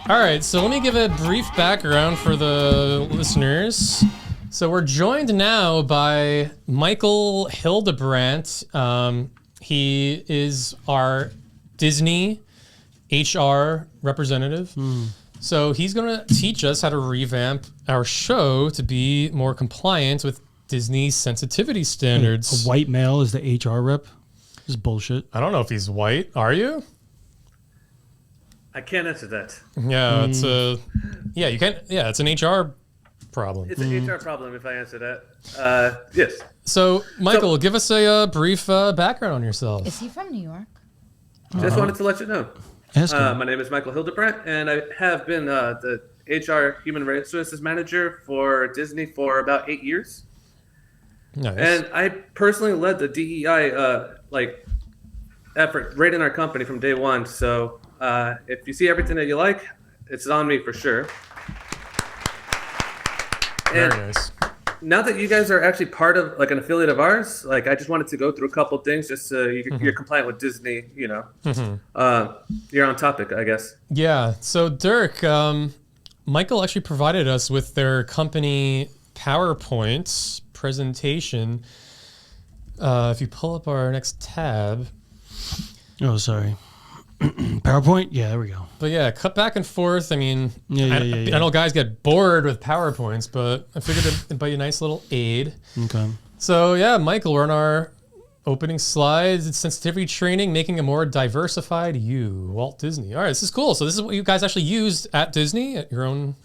All right, so let me give a brief background for the listeners. So we're joined now by Michael Hildebrandt. He is our Disney HR representative. So he's going to teach us how to revamp our show to be more compliant with Disney's sensitivity standards. A white male is the HR rep? This is bullshit. I don't know if he's white. Are you? I can't answer that. Yeah, it's you can't. Yeah, it's an HR problem. It's an HR problem if I answer that. Yes. So, Michael, give us a brief background on yourself. Is he from New York? Just wanted to let you know. Ask him. My name is Michael Hildebrandt, and I have been the HR Human Resources Manager for Disney for about 8 years. Nice. And I personally led the DEI effort right in our company from day one. So if you see everything that you like, it's on me for sure. Very And nice. now that you guys are actually part of an affiliate of ours, I just wanted to go through a couple things just so you're compliant with Disney. You're on topic, I guess. Yeah. So, Dirk, Michael actually provided us with their company PowerPoint presentation. If you pull up our next tab. Oh, sorry. PowerPoint? Yeah, there we go. But yeah, cut back and forth. I mean, Yeah. I know guys get bored with PowerPoints, but I figured it'd be a nice little aid. Okay. So yeah, Michael, we're on our opening slides. It's sensitivity training, making a more diversified you, Walt Disney. All right, this is cool. So this is what you guys actually used at Disney at your own.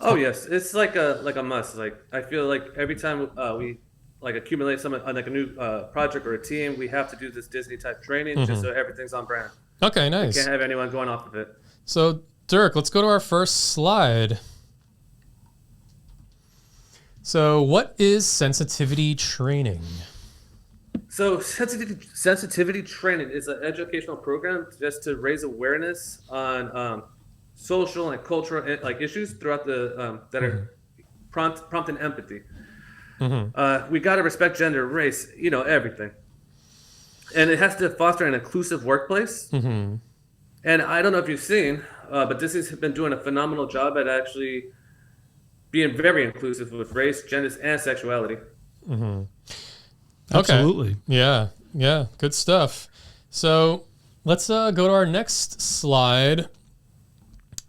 Oh yes, it's like a must. I feel like every time we accumulate some a new project or a team, we have to do this Disney type training just so everything's on brand. Okay, nice. Can't have anyone going off of it. So Dirk, let's go to our first slide. So what is sensitivity training? So sensitivity training is an educational program just to raise awareness on social and cultural issues throughout the that are prompting empathy. We got to respect gender, race, everything. And it has to foster an inclusive workplace. And I don't know if you've seen, but Disney's been doing a phenomenal job at actually being very inclusive with race, genders, and sexuality. Absolutely. Okay. Yeah, good stuff. So let's go to our next slide.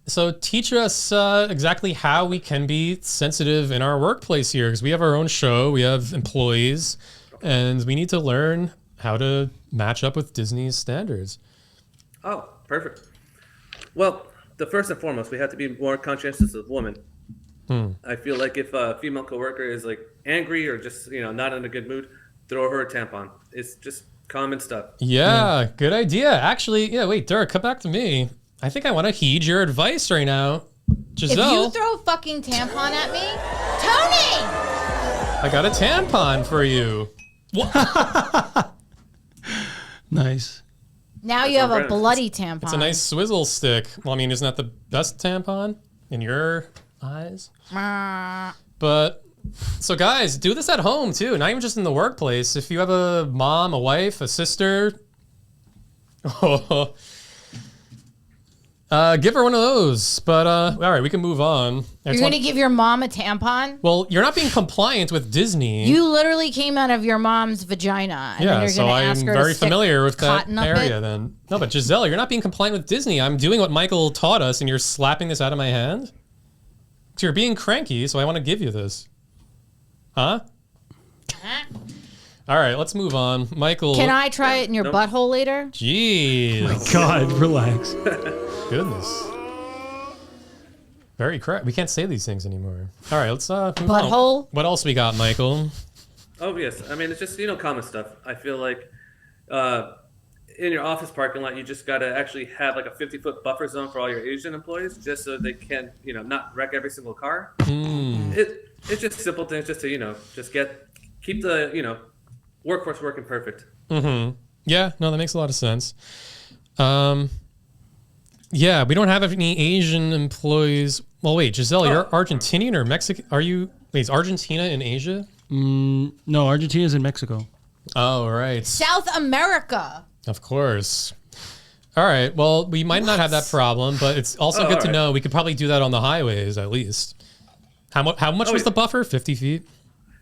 So teach us exactly how we can be sensitive in our workplace here, because we have our own show, we have employees, and we need to learn how to match up with Disney's standards. Oh, perfect. Well, the first and foremost, we have to be more conscientious of women. I feel like if a female coworker is angry or just not in a good mood, throw her a tampon. It's just common stuff. Yeah, good idea. Actually, wait, Dirk, come back to me. I think I want to heed your advice right now. Giselle. If you throw a fucking tampon at me, Tony! I got a tampon for you. What? Nice. Now you have a Brandon. bloody tampon. It's a nice swizzle stick. Well, I mean, isn't that the best tampon in your eyes? But, so guys, do this at home too, not even just in the workplace. If you have a mom, a wife, a sister, give her one of those. But, all right, we can move on. You're going to give your mom a tampon? Well, you're not being compliant with Disney. You literally came out of your mom's vagina. And then you're so gonna I'm ask her very to stick familiar with that cotton up area it? then. No, but Giselle, you're not being compliant with Disney. I'm doing what Michael taught us, and you're slapping this out of my hand? So you're being cranky, so I want to give you this. Huh? All right, let's move on. Michael. Can I try it in your butthole later? Jeez. God, relax. Goodness. Very correct. We can't say these things anymore. All right, let's move Butthole? on. What else we got, Michael? Oh yes, I mean it's just common stuff. I feel like in your office parking lot, you just got to actually have a 50-foot buffer zone for all your Asian employees, just so they can not wreck every single car. It's just simple things, just to keep the workforce working perfect. Yeah, no, that makes a lot of sense. Yeah, we don't have any Asian employees. Well, wait, Giselle, you're Argentinian or Mexican? Wait, is Argentina in Asia? No, Argentina's in Mexico. Oh, right. South America. Of course. All right. Well, we might not have that problem, but it's also good to alright. know we could probably do that on the highways at least. How much was yeah. the buffer? 50 feet?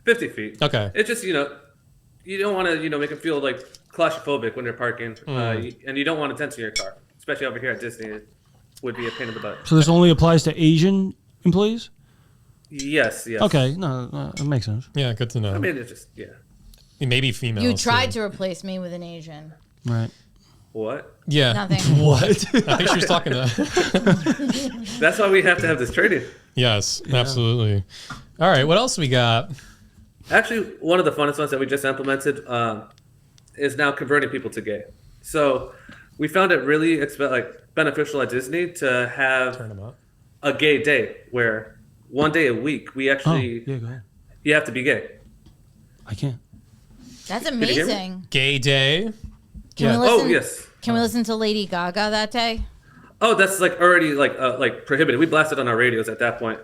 50 feet. Okay. It's just, you don't want to, make it feel like claustrophobic when you're parking, and you don't want to dent in your car, especially over here at Disney. It would be a pain in the butt. So this only applies to Asian employees? Yes. Okay, no, it makes sense. Yeah, good to know. I mean, it's just, Maybe females. You tried too. to replace me with an Asian. Right. What? Yeah. Nothing. What? I think she was talking to. That's why we have to have this training. Yes, absolutely. All right. What else we got? Actually, one of the funnest ones that we just implemented is now converting people to gay. So we found it really beneficial at Disney to have Turn them up. a gay day where one day a week we Oh, actually yeah, go ahead. you have to be gay. I can't. That's you hear me? amazing. Gay day. Can Yeah. we listen? Oh yes. Can we listen to Lady Gaga that day? Oh, that's already prohibited. We blasted on our radios at that point.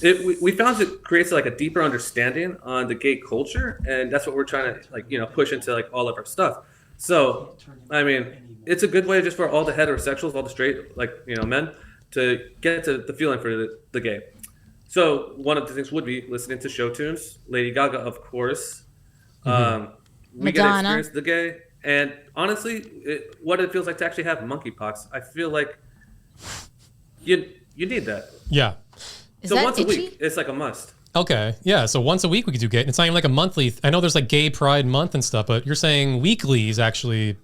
We found it creates a deeper understanding on the gay culture, and that's what we're trying to push into all of our stuff. So, I mean, it's a good way just for all the heterosexuals, all the straight men to get to the feeling for the gay. So one of the things would be listening to show tunes, Lady Gaga, of course. We get to Madonna. experience the gay, and honestly, what it feels like to actually have monkeypox. I feel like you need that. Yeah. Is So that once itchy? a week, it's like a must. Okay. Yeah. So once a week we could do gay. It's not even like a monthly. I know there's Gay Pride Month and stuff, but you're saying weekly is actually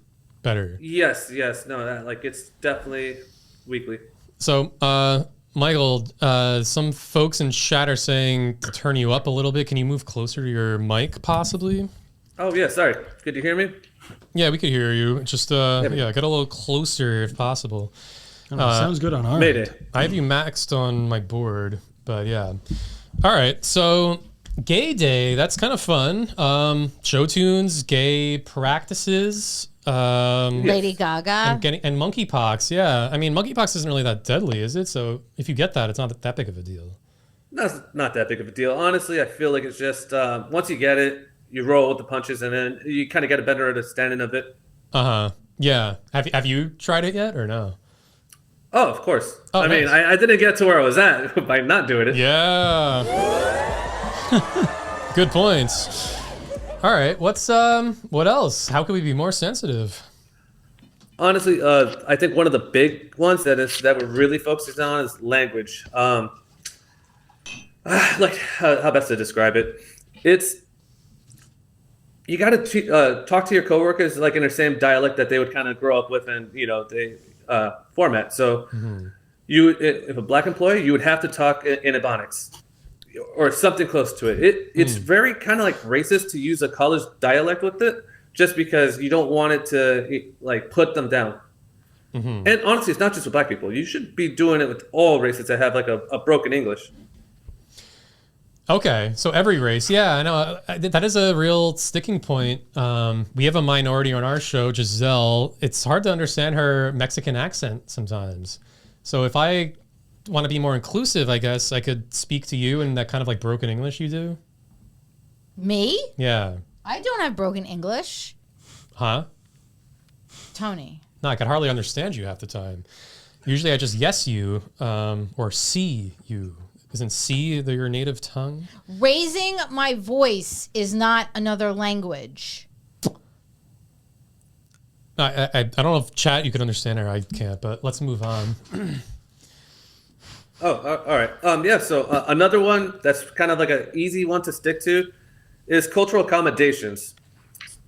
better. Yes, no, that it's definitely weekly. So, Michael, some folks in chat are saying to turn you up a little bit. Can you move closer to your mic, possibly? Oh yeah, sorry. Could you hear me? Yeah, we could hear you. Just get a little closer if possible. I don't know, sounds good on our Mayday. end. I have you maxed on my board, but yeah. All right, so Gay Day, that's kind of fun. Show tunes, gay practices, Lady Gaga. and monkeypox. Yeah, I mean monkeypox isn't really that deadly, is it? So if you get that, it's not that big of a deal. That's not that big of a deal. Honestly, I feel like it's just once you get it, you roll with the punches, and then you kind of get a better understanding of it. Yeah. Have you tried it yet or no? Oh, of course. Oh, I mean, nice. I didn't get to where I was at by not doing it. Yeah. Good points. All right. What else? How can we be more sensitive? Honestly, I think one of the big ones that we're really focusing on is language. How best to describe it? It's you got to talk to your coworkers in their same dialect that they would kind of grow up with, and they format. So if a black employee, you would have to talk in Ebonics or something close to it. It's very kind of racist to use a college dialect with it, just because you don't want it to put them down. And honestly, it's not just with black people. You should be doing it with all races that have a broken English. Okay, so every race, yeah, I know that is a real sticking point. We have a minority on our show, Giselle. It's hard to understand her Mexican accent sometimes. So if I want to be more inclusive, I guess I could speak to you in that kind of broken English you do. Me? Yeah. I don't have broken English. Huh? Tony. No, I could hardly understand you half the time. Usually I just yes you or see you. Isn't C your native tongue? Raising my voice is not another language. I don't know if chat you can understand her. I can't, but let's move on. Oh, all right. Yeah. So another one that's kind of an easy one to stick to is cultural accommodations.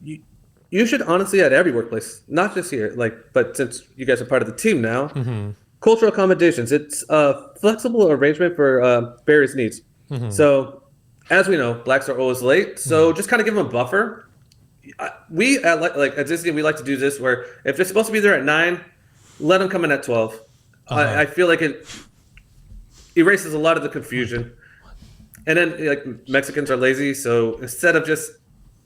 You should honestly at every workplace, not just here, but since you guys are part of the team now, cultural accommodations. It's a flexible arrangement for various needs. So, as we know, blacks are always late. So just kind of give them a buffer. We at Disney, we like to do this where if they're supposed to be there at 9, let them come in at 12. I feel like it erases a lot of the confusion. And then Mexicans are lazy, so instead of just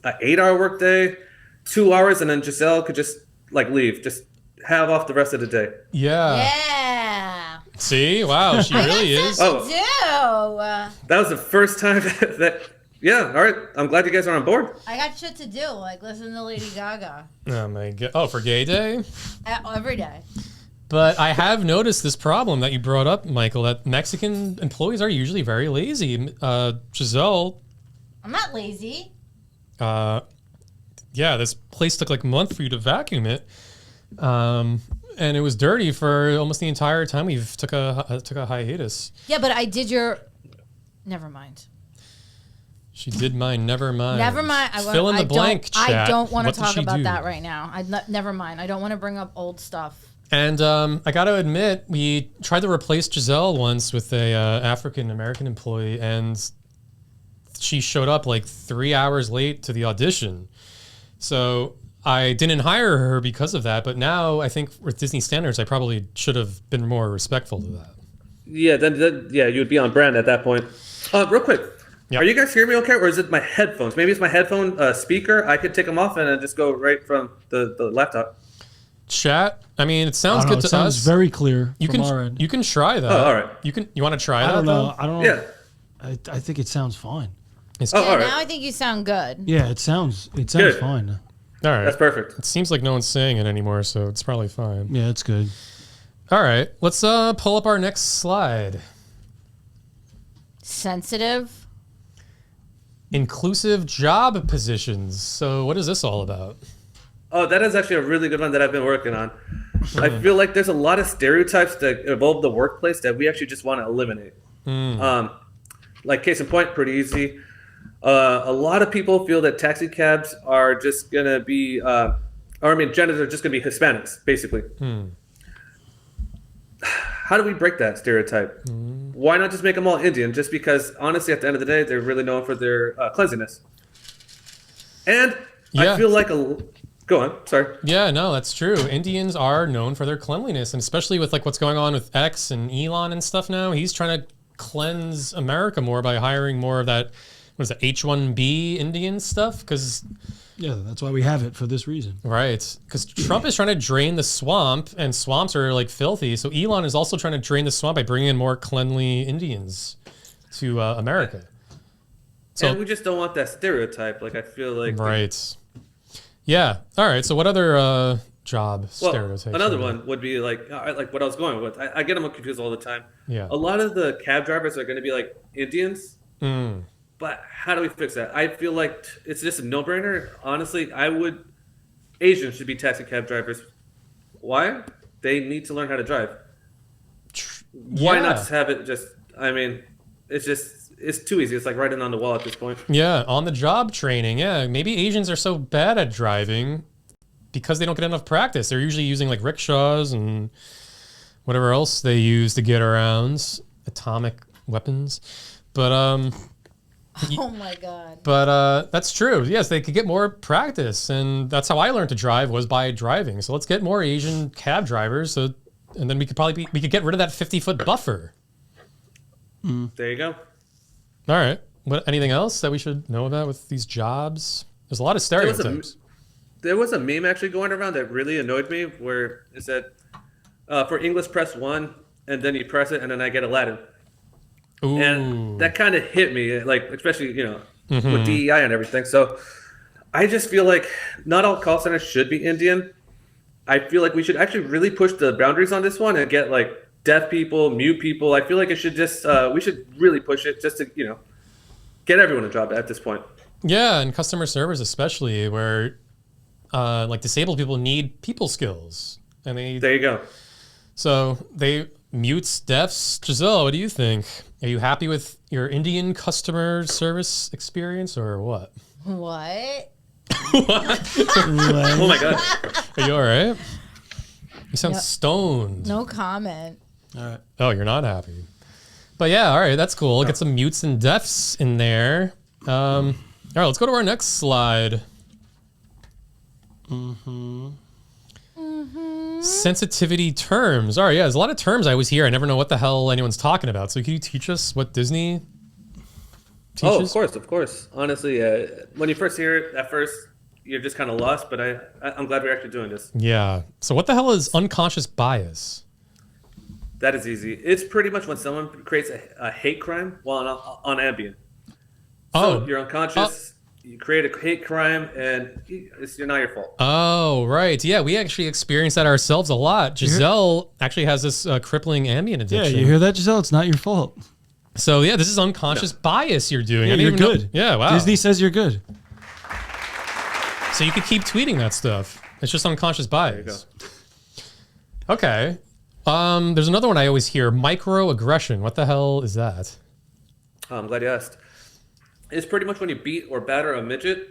an 8-hour workday, 2 hours, and then Giselle could just leave, just have off the rest of the day. Yeah. See, wow, she really is. Oh. Do. That was the first time that Yeah, all right. I'm glad you guys are on board. I got shit to do, like listen to Lady Gaga Oh my god! Oh, for Gay Day. every day. But I have noticed this problem that you brought up, Michael. That Mexican employees are usually very lazy. Giselle, I'm not lazy. yeah, this place took like a month for you to vacuum it, and it was dirty for almost the entire time we took a hiatus. Yeah, but I did your. Never mind. She did mine. Never mind. Never mind. Fill in the blank. I Chat. don't want to What did talk she about do? that right now. Never mind. I don't want to bring up old stuff. And I got to admit, we tried to replace Giselle once with a African American employee, and she showed up like 3 hours late to the audition. So I didn't hire her because of that. But now I think with Disney standards, I probably should have been more respectful to that. Yeah, then you would be on brand at that point. Real quick, Yep. Are you guys hearing me okay, or is it my headphones? Maybe it's my headphone speaker. I could take them off and then just go right from the laptop. Chat. I mean, it sounds I don't know, good it to sounds us. very clear You from can our end. you can try that. Oh, all right. You want to try I that? don't know. though? I don't know. Yeah. I think it sounds fine. Oh, Yeah, all right. now I think you sound good. Yeah, it sounds Good. fine. All right. That's perfect. It seems like no one's saying it anymore, so it's probably fine. Yeah, it's good. All right, let's pull up our next slide. Sensitive. Inclusive job positions. So what is this all about? Oh, that is actually a really good one that I've been working on. I feel like there's a lot of stereotypes that involve the workplace that we actually just want to eliminate. Like case in point, pretty easy. A lot of people feel that taxi cabs are just gonna be, genders are just gonna be Hispanics, basically. How do we break that stereotype? Why not just make them all Indian? Just because, honestly, at the end of the day, they're really known for their cleanliness. And Yeah. I feel like go on, sorry. Yeah, no, that's true. Indians are known for their cleanliness, and especially with like what's going on with X and Elon and stuff now, he's trying to cleanse America more by hiring more of that, what is it, H-1B Indian stuff? Because Yeah, that's why we have it for this reason. right, because Trump is trying to drain the swamp, and swamps are like filthy. So Elon is also trying to drain the swamp by bringing in more cleanly Indians to America. So And we just don't want that stereotype. Like, I feel like... right, yeah. All right. So what other job Well, stereotypes? another are there? one would be like what I was going with. I get them confused all the time. Yeah. A lot of the cab drivers are going to be like Indians, Mm. but how do we fix that? I feel like it's just a no-brainer. Honestly, Asians should be taxi cab drivers. Why? They need to learn how to drive. Why Yeah. not just have it just, I mean, it's too easy. It's like writing on the wall at this point. Yeah, on the job training. Yeah, maybe Asians are so bad at driving because they don't get enough practice. They're usually using like rickshaws and whatever else they use to get around, atomic weapons. But Oh my god. that's true. Yes, they could get more practice, and that's how I learned to drive, was by driving. So let's get more Asian cab drivers, and then we could get rid of that 50-foot buffer. There you go. All right. Anything else that we should know about with these jobs? There's a lot of was a- stereotypes. There was a meme actually going around that really annoyed me where it said, for English, press 1, and then you press it, and then I get Aladdin. Ooh. And that kind of hit me, like, especially, with DEI and everything. So I just feel like not all call centers should be Indian. I feel like we should actually really push the boundaries on this one and get, like, deaf people, mute people. I feel like it should just, we should really push it just to, get everyone a job at this point. Yeah, and customer service especially, where like disabled people need people skills, and There you go. so they mutes, deafs. Giselle, what do you think? Are you happy with your Indian customer service experience, or what? What? Oh my God. Are you all right? You sound No. stoned. No comment. All right. Oh, you're not happy. But yeah, all right, that's cool. Get some mutes and deafs in there. All right, let's go to our next slide. Sensitivity terms. All right, yeah, there's a lot of terms I always hear. I never know what the hell anyone's talking about. So can you teach us what Disney teaches? Oh, of course. Honestly, when you first hear it, at first, you're just kind of lost, but I'm glad we're actually doing this. Yeah. So what the hell is unconscious bias? That is easy. It's pretty much when someone creates a hate crime while on Ambien. Oh. you're unconscious. You create a hate crime, and it's not your fault. Oh, right. Yeah, we actually experienced that ourselves a lot. Giselle actually has this crippling Ambien Yeah, addiction. you hear that, Giselle? It's not your fault. So, yeah, this is unconscious bias you're doing. Yeah, I didn't you're even know- good. Yeah, wow. Disney says you're good. So you could keep tweeting that stuff. It's just unconscious bias. Okay. There's another one I always hear, microaggression. What the hell is that? Oh, I'm glad you asked. It's pretty much when you beat or batter a midget.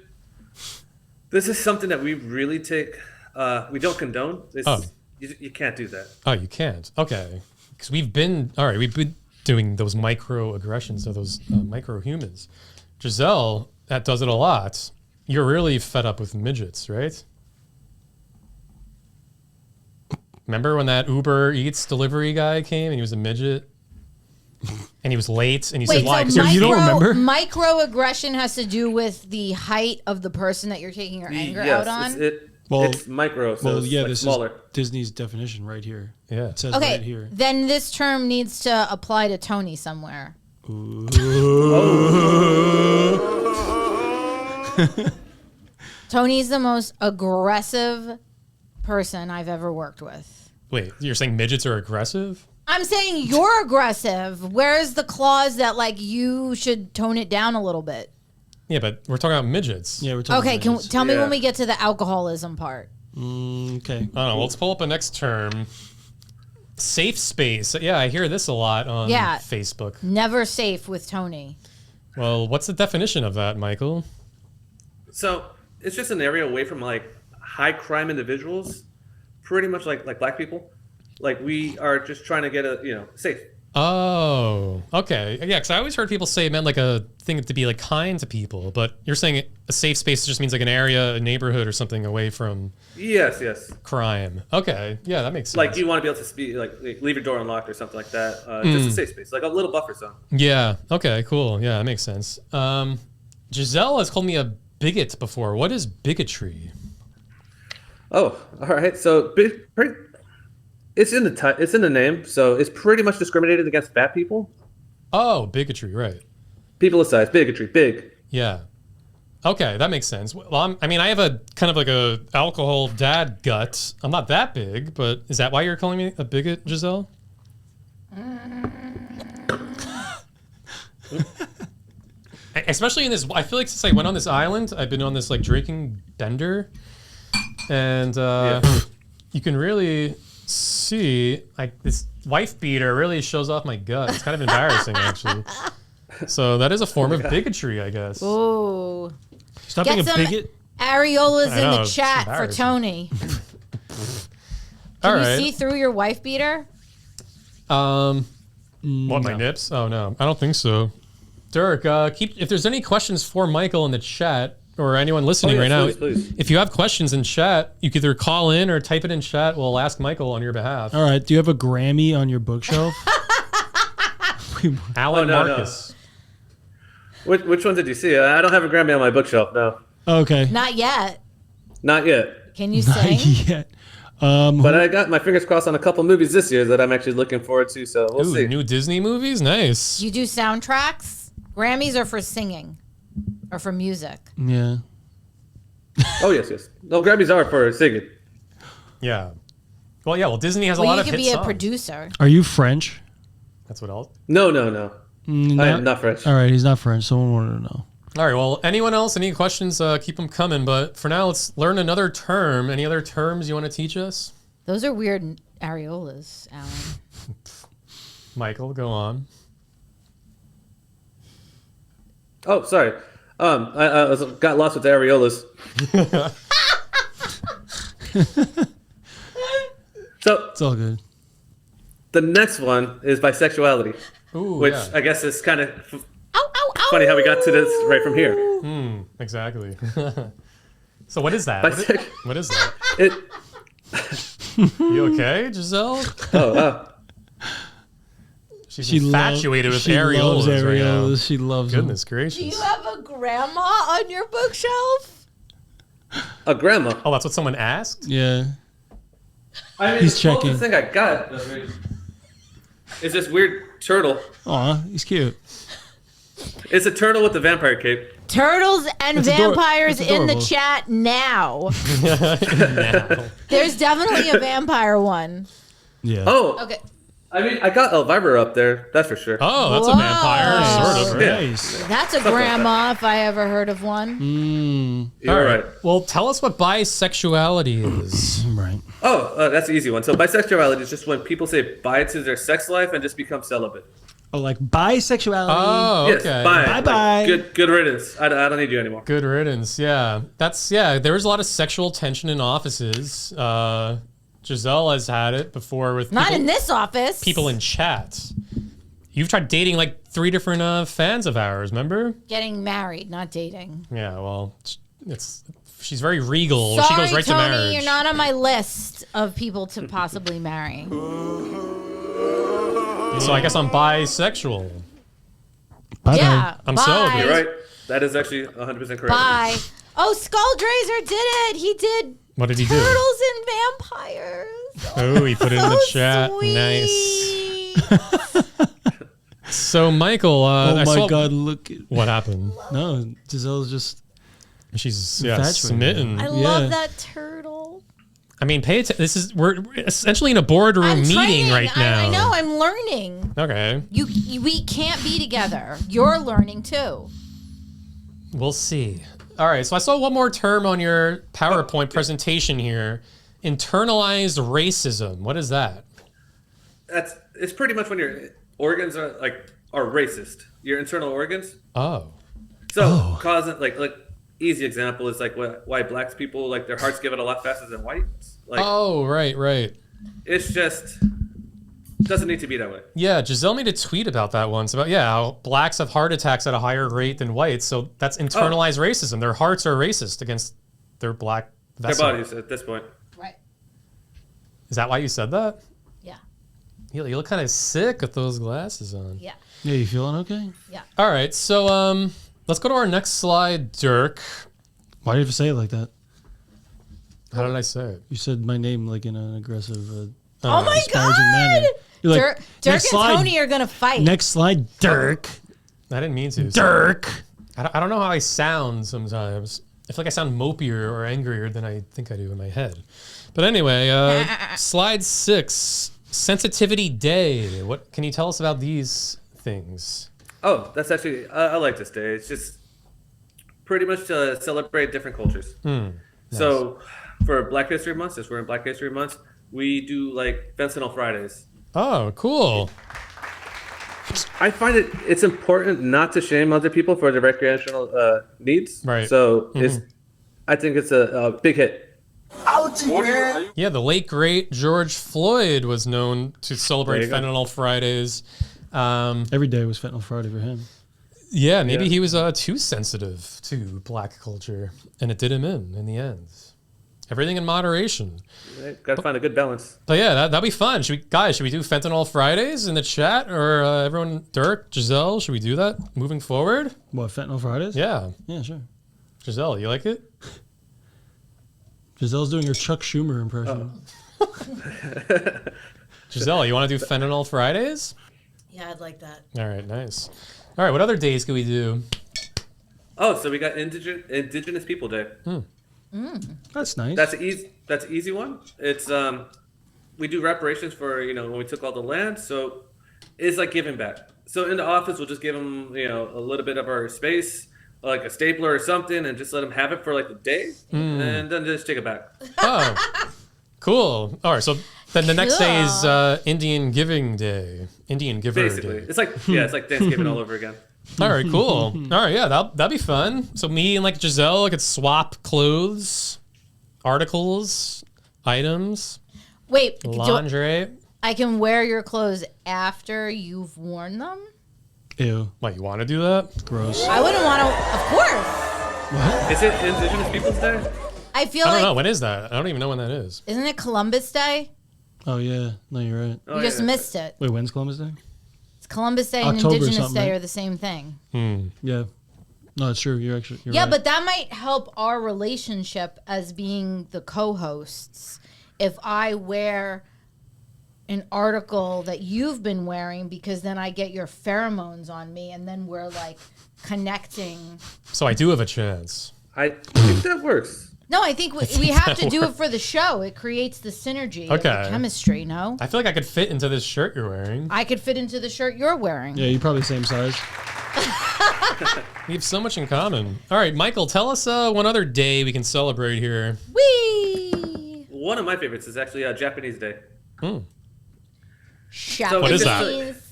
This is something that we really take. We don't condone. You can't do that. Oh, you can't. Okay. Because we've been doing those microaggressions to those micro humans. Giselle, that does it a lot. You're really fed up with midgets, right? Remember when that Uber Eats delivery guy came and he was a midget? And he was late, and you said, "Why?" 'Cause you don't remember? Microaggression has to do with the height of the person that you're taking your anger out on. It's micro, so it's yeah, like this smaller. is Disney's definition right here. Yeah. It says Okay, right here. then this term needs to apply to Tony somewhere. Tony's the most aggressive person I've ever worked with. Wait, you're saying midgets are aggressive? I'm saying you're aggressive. Where's the clause that like you should tone it down a little bit? Yeah, but we're talking about midgets. Yeah, we're talking Okay, about tell me Yeah. when we get to the alcoholism part. Okay. I don't know. Let's pull up a next term. Safe space. Yeah, I hear this a lot on Yeah. Facebook. Never safe with Tony. Well, what's the definition of that, Michael? So it's just an area away from like high crime individuals, pretty much like black people. Like we are just trying to get safe. Oh, okay. Yeah, because I always heard people say it meant like a thing to be like kind to people, but you're saying a safe space just means like an area, a neighborhood, or something away from Yes. crime. Okay, yeah, that makes sense. Like you want to be able to speak, like leave your door unlocked or something like that. Just a safe space, like a little buffer zone. Yeah. Okay. Cool. Yeah, that makes sense. Giselle has called me a bigot before. What is Oh, all right. So it's in the name, so it's pretty much discriminated against fat people. Oh, bigotry. Right. People of size, bigotry, big. Yeah. Okay, that makes sense. Well, I mean, I have a kind of like a alcohol dad gut. I'm not that big, but is that why you're calling me a bigot, Giselle? Especially in this, I feel like since I went on this island, I've been on this like drinking bender, and you can really see like this wife beater really shows off my gut. It's kind of embarrassing, actually. So that is a form of bigotry, I guess. Ooh. Stop Get being a some bigot. areolas I in know, the it's chat for embarrassing. Tony. All Can right. you see through your wife beater? What, my nips? Oh no, I don't think so. Dirk, if there's any questions for Michael in the chat or anyone listening right now, please. if you have questions in chat, you can either call in or type it in chat. We'll ask Michael on your behalf. All right. Do you have a Grammy on your bookshelf? Alan no. Marcus. Which one did you see? I don't have a Grammy on my bookshelf. No, Okay. Not yet. not yet. Can you Not sing? yet. But I got my fingers crossed on a couple movies this year that I'm actually looking forward to. So we'll Ooh, see. new Disney movies? Nice. You do soundtracks? Grammys are for singing or for music. Yeah. Oh yes. No, Grammys are for singing. Yeah. Well, yeah. Well, Disney has a lot Well, you of could hit be a songs. producer. Are you French? That's what else. No. Mm, I am not French. All right. He's not French. Someone wanted to know. All right. Well, anyone else? Any questions? Keep them coming. But for now, let's learn another term. Any other terms you want to teach us? Those are weird areolas, Alan. Michael, go on. Oh, sorry. I got lost with the areolas. So It's all good. the next one is bisexuality, Ooh, which yeah. I guess is kind of Ow, ow, ow. funny how we got to this right from here. Exactly. So what is that? Bisect- What is that? It. You okay, Giselle? Oh wow. She's She infatuated with she loves areolas right now. areolas. She loves Goodness Do you gracious. have a grandma on your bookshelf? A grandma. Oh, that's what someone asked? them. Yeah. I mean, He's the closest checking. thing I got is this weird turtle. Aw, he's cute. It's a turtle with a vampire cape. Turtles and vampires it's in the adorable. chat now. Now. There's definitely a vampire one. Yeah. Oh, Okay. I mean, I got Elvira up there. That's for sure. Oh, that's Whoa. a vampire, sort of. Right? Nice. That's a grandma if I ever heard of one. You're All right. Well, tell us what bisexuality is. Right. Oh, that's an easy one. So bisexuality is just when people say bye to their sex life and just become celibate. Oh, like bisexuality. Oh, Yes, okay. bye. Bye-bye. Good riddance. I don't need you anymore. Good riddance. Yeah, there was a lot of sexual tension in offices. Giselle has had it before with Not people, in this office. people in chat. You've tried dating like 3 different fans of ours. Remember? Getting married, not dating. Yeah. Well, she's very regal. Sorry, she goes right Tony, to marriage. you're not on my list of people to possibly marry. So I guess I'm bisexual. Bye-bye. Yeah, I'm bye. celibate. You're right. That is actually 100% correct. Bye. Oh, Skulldrazer did it. He did What did he do? turtles and vampires. Oh, he put it in the So chat. sweet. Nice. So Michael, Oh I my saw God! Look. At, what happened. no, Giselle's just. She's Infatuated. smitten. I Yeah. love that turtle. I mean, pay attention. We're essentially in a boardroom I'm meeting training. right now. I know. I'm learning. Okay, We can't be together. You're learning too. we'll see. All right, so I saw one more term on your PowerPoint presentation here. Internalized racism. What is that? It's pretty much when your organs are racist. Your internal organs. Oh. So causing like easy example is like why black people like their hearts give it a lot faster than whites. Like Oh, right. it's just doesn't need to be that way. Yeah, Giselle made a tweet about that once about how blacks have heart attacks at a higher rate than whites. So that's internalized racism. Their hearts are racist against their black Their vessel. bodies at this point. Right. Is that why you said that? Yeah. You look kind of sick with those glasses on. Yeah. Yeah, you feeling okay? All right, so let's go to our next slide, Dirk. Why did you say it like that? How did I say it? You said my name like in an aggressive, Oh my disparaging manner. God! You're like, Dirk and next slide. Tony are gonna fight. Next slide, Dirk. I didn't mean to. Dirk. I don't know how I sound sometimes. I feel like I sound mopier or angrier than I think I do in my head. But anyway, slide 6, Sensitivity Day. What can you tell us about these things? Oh, that's actually I like this day. It's just pretty much to celebrate different cultures. So for Black History Month, since we're in Black History Month, we do like Fentanyl Fridays. Oh, cool. I find it's important not to shame other people for their recreational needs. Right. So I think it's a big hit. Yeah, the late great George Floyd was known to celebrate There you go. Fentanyl Fridays. Every day was Fentanyl Friday for him. Yeah, maybe Yeah. he was too sensitive to black culture, and it did him in the end. Everything in moderation. Right? Got to find a good balance. But yeah, that'd be fun. Should we do Fentanyl Fridays in the chat, or everyone? Dirk, Giselle, should we do that moving forward? What, Fentanyl Fridays? Yeah, Yeah, sure. Giselle, you like it? Giselle's doing her Chuck Schumer impression. Giselle, you want to do Fentanyl Fridays? Yeah, I'd like that. All right, nice. All right, what other days can we do? Oh, so we got Indigenous People Day. That's nice. That's an easy one. It's we do reparations for when we took all the land, so it's like giving back. So in the office, we'll just give them a little bit of our space, like a stapler or something, and just let them have it for like a day, and then just take it back. Oh, cool. All right, so then the next day is Indian Giving Day. Indian Giver Basically, Day. it's like Thanksgiving all over again. All right, cool. All right, yeah, that'd be fun. So me and like Giselle could swap clothes, articles, items, Wait, lingerie. I can wear your clothes after you've worn them? Ew. What, you want to do that? Gross. I wouldn't want to. Of course. Is it Indigenous Peoples Day? I feel I don't like know. When is that? I don't even know when that is. isn't it Columbus Day? Oh, yeah. No, you're right. Oh, You just yeah. missed it. Wait, when's Columbus Day? It's Columbus Day and October Indigenous something, Day right? are the same thing. Yeah. No, it's true. You're right. Yeah, but that might help our relationship as being the co-hosts if I wear an article that you've been wearing because then I get your pheromones on me and then we're like connecting. So I do have a chance. I think that works. No, I think we have to do it for the show. It creates the synergy of the Okay. chemistry, no? I feel like I could fit into this shirt you're wearing. I could fit into the shirt you're wearing. Yeah, you're probably same size. We have so much in common. All right, Michael, tell us one other day we can celebrate here. Whee! One of my favorites is actually Japanese Day. What is that? Japanese.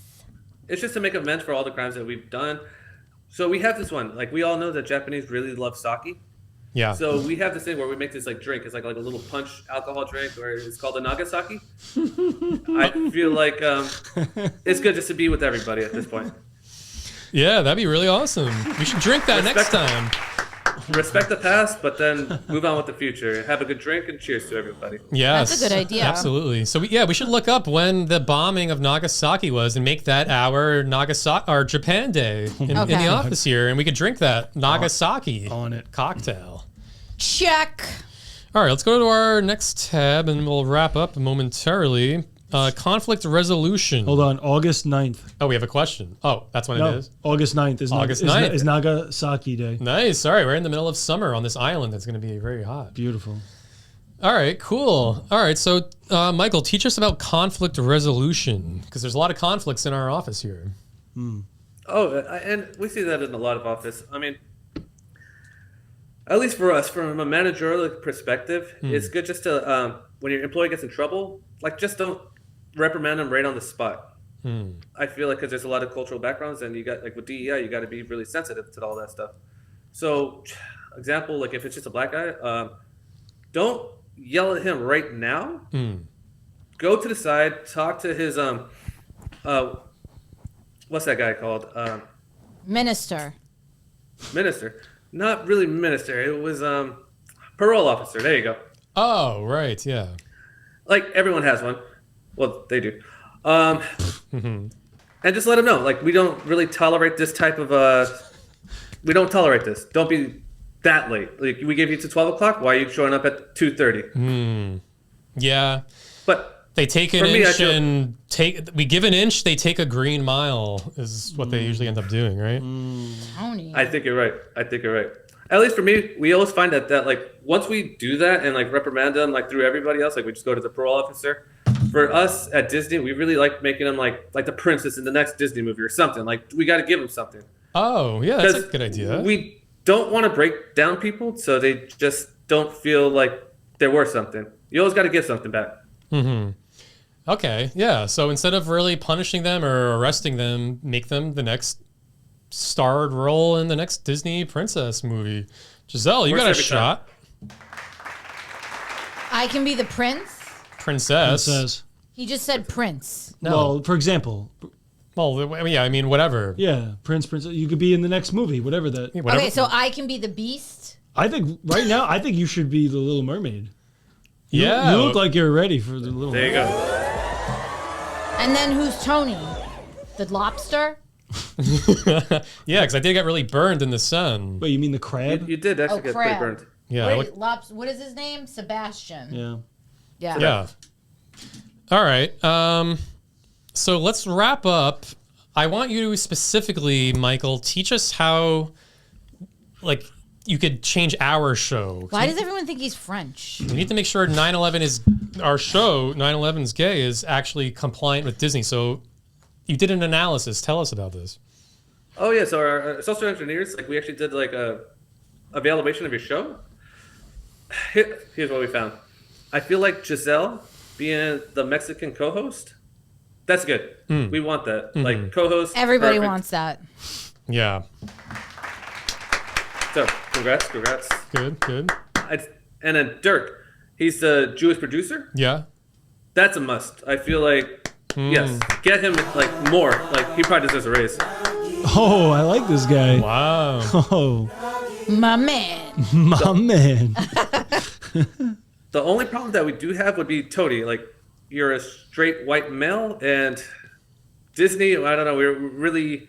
It's just to make amends for all the crimes that we've done. So we have this one. Like, we all know that Japanese really love sake. Yeah. So we have this thing where we make this like drink. It's like a little punch alcohol drink, or it's called a Nagasaki. I feel like it's good just to be with everybody at this point. Yeah, that'd be really awesome. We should drink that next time. Respect the past, but then move on with the future. Have a good drink and cheers to everybody. Yes. That's a good idea. Absolutely. So we should look up when the bombing of Nagasaki was and make that our Japan Day in the office here, and we could drink that Nagasaki On it. cocktail. Check. All right, let's go to our next tab and we'll wrap up momentarily. Conflict resolution. Hold on, August 9th. Oh, we have a question. Oh, that's when No, it is. August 9th is August 9th. is Nagasaki Day. Nice. All right, we're in the middle of summer on this island that's going to be very hot. Beautiful. All right, cool. All right, so Michael, teach us about conflict resolution because there's a lot of conflicts in our office here. Oh, and we see that in a lot of office. I mean, at least for us, from a managerial perspective, it's good just to when your employee gets in trouble, like just don't reprimand them right on the spot. I feel like because there's a lot of cultural backgrounds, and you got like with DEI, you got to be really sensitive to all that stuff. So, example, like if it's just a black guy, don't yell at him right now. Go to the side, talk to his what's that guy called? Minister. Minister. Not really minister. It was parole officer. There you go. Oh, right, yeah. Like everyone has one. Well, they do. And just let them know. Like we don't really tolerate this type of. We don't tolerate this. Don't be that late. Like we gave you to 12 o'clock. Why are you showing up at 2:30? Yeah. But They take an For me, I inch feel- and we give an inch, they take a green mile is what they usually end up doing, right? Tony. I think you're right. At least for me, we always find that like once we do that and like reprimand them like through everybody else, like we just go to the parole officer. For us at Disney, we really like making them like the princess in the next Disney movie or something. Like we got to give them something. Oh, yeah, that's a 'Cause good idea. We don't want to break down people, so they just don't feel like they're worth something. You always got to give something back. Okay, yeah. So instead of really punishing them or arresting them, make them the next starred role in the next Disney princess movie. Giselle, you Works got a every time. shot. I can be the prince. Princess. Says. He just said prince. No. Well, for example, Well, yeah, I mean, whatever. yeah, Princess. You could be in the next movie, whatever that. Whatever. Okay, so I can be the beast. I think right now, I think you should be the Little Mermaid. You, yeah. you look like you're ready for the Little. There you go. And then who's Tony? The lobster? Yeah, because I did get really burned in the sun. Wait, you mean the crab? You did actually get pretty crab. burned. Yeah. I What, look- what is his name? Sebastian. Yeah. Yeah. Yeah. All right. So let's wrap up. I want you to specifically, Michael, teach us how, like, you could change our show. Why does everyone think he's French? We need to make sure 9/11 is our show. 9/11's Gay is actually compliant with Disney. So you did an analysis. Tell us about this. Oh yeah, so our social engineers, like we actually did like a evaluation of your show. Here's what we found. I feel like Giselle being the Mexican co-host, that's good. We want that. Like co-host. Everybody perfect. wants that. Yeah. So congrats. Good. And then Dirk, he's the Jewish producer. Yeah. That's a must. I feel like yes, get him like more. Like he probably deserves a raise. Oh, I like this guy. Wow. Oh, My man. my man. The only problem that we do have would be Toady. Like you're a straight white male, and Disney. I don't know. We're really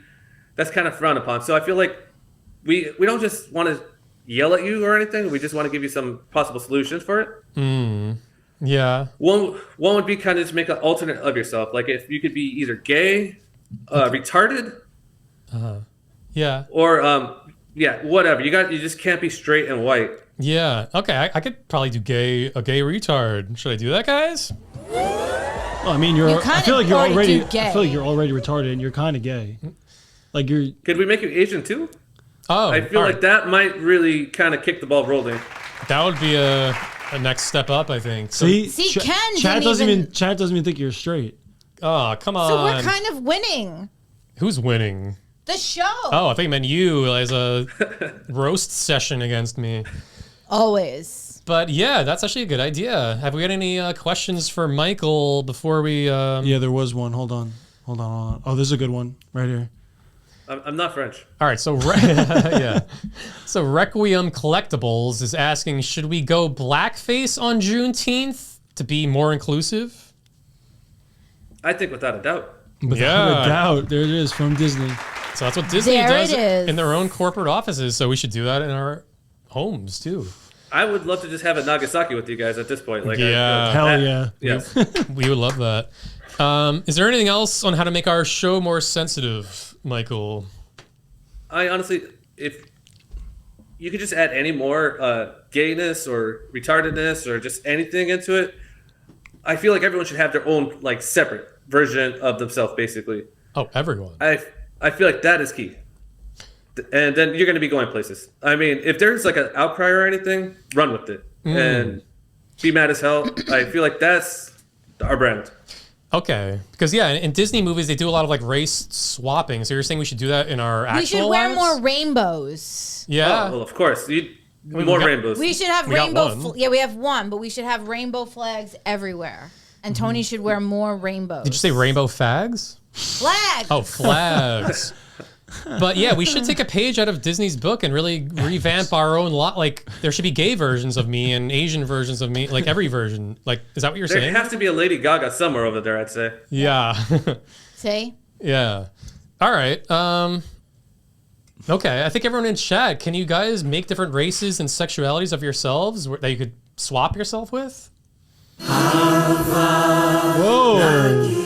that's kind of frowned upon. So I feel like we don't just want to yell at you or anything. We just want to give you some possible solutions for it. Yeah. One would be kind of just make an alternate of yourself. Like if you could be either gay, retarded, Yeah. or yeah, whatever. You just can't be straight and white. Yeah. Okay. I could probably do a gay retard. Should I do that, guys? Well, I mean, You I kinda feel like you're already already. do gay. I feel like you're already retarded, and you're kind of gay. Like you're. Could we make you Asian too? Oh, I feel all like right. that might really kind of kick the ball rolling. That would be a next step up, I think. So, See, Ken Chad didn't doesn't even- Chad doesn't even think you're straight. oh, come on. So we're kind of winning Who's winning? the show. Oh, I thought you meant you as a roast session against me. Always. But yeah, that's actually a good idea. Have we got any questions for Michael before we? Yeah, there was one. Hold on. Oh, there's a good one right here. I'm not French. All right, so yeah, so Requiem Collectibles is asking, should we go blackface on Juneteenth to be more inclusive? I think without a doubt. Without a doubt, there it is from Disney. So that's what Disney There does it is. in their own corporate offices. So we should do that in our homes too. I would love to just have a Nagasaki with you guys at this point. Like, Yeah. Hell yeah. Yes. We would love that. Is there anything else on how to make our show more sensitive, Michael? I honestly, if you could just add any more gayness or retardedness or just anything into it, I feel like everyone should have their own like separate version of themselves. Basically, Oh, everyone. I feel like that is key. And then you're going to be going places. I mean, if there's like an outcry or anything, run with it and be mad as hell. I feel like that's our brand. Okay, because yeah, in Disney movies they do a lot of like race swapping. So you're saying we should do that in our actual We should wear lives? more rainbows. Yeah. Oh, well, of course. we More got- rainbows. We should have We got rainbow. one. Yeah, we have one, but we should have rainbow flags everywhere. And Tony should wear more rainbows. Did you say rainbow fags? flags? Oh, flags. But yeah, we should take a page out of Disney's book and really revamp our own lot. Like, there should be gay versions of me and Asian versions of me, like every version. Like, is that what you're there saying? has to be a Lady Gaga somewhere over there, I'd say. Yeah. See? Yeah. All right. Okay. I think everyone in chat, can you guys make different races and sexualities of yourselves that you could swap yourself with? Whoa.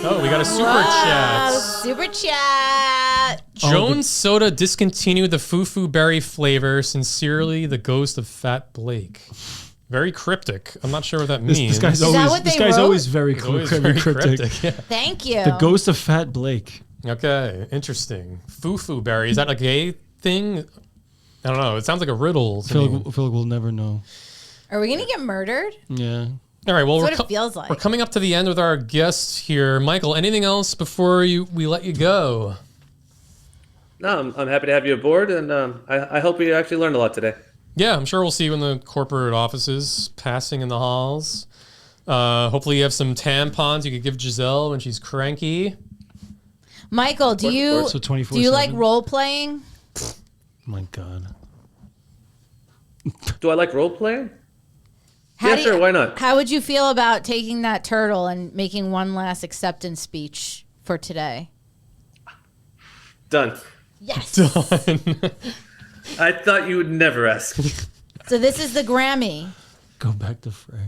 Oh, we got a super chat. Super chat. Jones Soda discontinued the Foo Berry flavor. Sincerely, the ghost of Fat Blake. Very cryptic. I'm not sure what that means. This guy's that always what this they guy's wrote? always very, It's always very very cryptic. cryptic. Yeah. Thank you. The ghost of Fat Blake. Okay, interesting. Foo Berry. Is that a gay thing? I don't know. It sounds like a riddle to me. I feel like we'll never know. Are we gonna get murdered? Yeah. All right, well, That's what it feels like. we're coming up to the end with our guests here. Michael, anything else before we let you go? No, I'm happy to have you aboard, and I hope we actually learned a lot today. Yeah, I'm sure we'll see you in the corporate offices, passing in the halls. Hopefully you have some tampons you could give Giselle when she's cranky. Michael, do you So 24/7. do you like role playing? Oh my God. Do I like role playing? How Yeah, do sure, why not? How would you feel about taking that turtle and making one last acceptance speech for today? Done. Yes. I thought you would never ask. So this is the Grammy. Go back to Frey.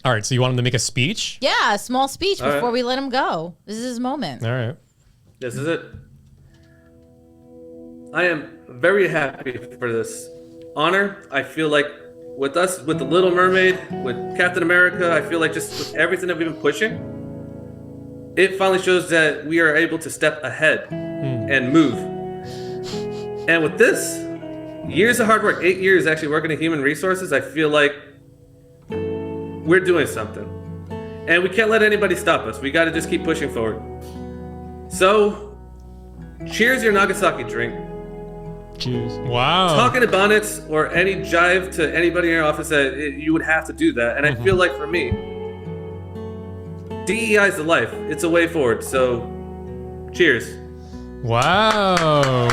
All right, so you want him to make a speech? Yeah, a small speech All right. before we let him go. This is his moment. All right. This is it. I am very happy for this honor. I feel like with us, with The Little Mermaid, with Captain America, I feel like just with everything that we've been pushing, it finally shows that we are able to step ahead and move. And with this, years of hard work, 8 years actually working in human resources, I feel like we're doing something. And we can't let anybody stop us. We got to just keep pushing forward. So, cheers your Nagasaki drink. Cheers. Wow. Talking to bonnets or any jive to anybody in your office that you would have to do that. And I feel like for me, DEI is the life. It's a way forward. So, cheers. Wow.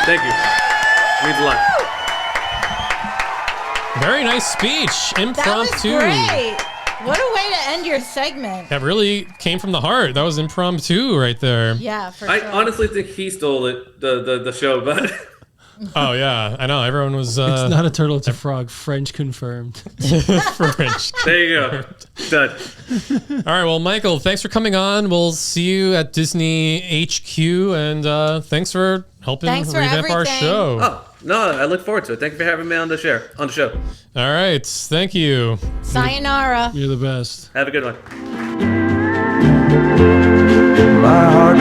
Thank you. Means a lot. Very nice speech. That was Impromptu. great. What a way to end your segment. That really came from the heart. That was impromptu right there. Yeah, for I sure. honestly think he stole it, the show, but Oh yeah, I know. Everyone was It's not a turtle, it's a frog. French confirmed. French. there you go. Done. All right. Well, Michael, thanks for coming on. We'll see you at Disney HQ, and thanks for helping Thanks for revamp our everything. show. Oh no, I look forward to it. Thank you for having me on the show. All right. Thank you. Sayonara. You're the best. Have a good one. My heart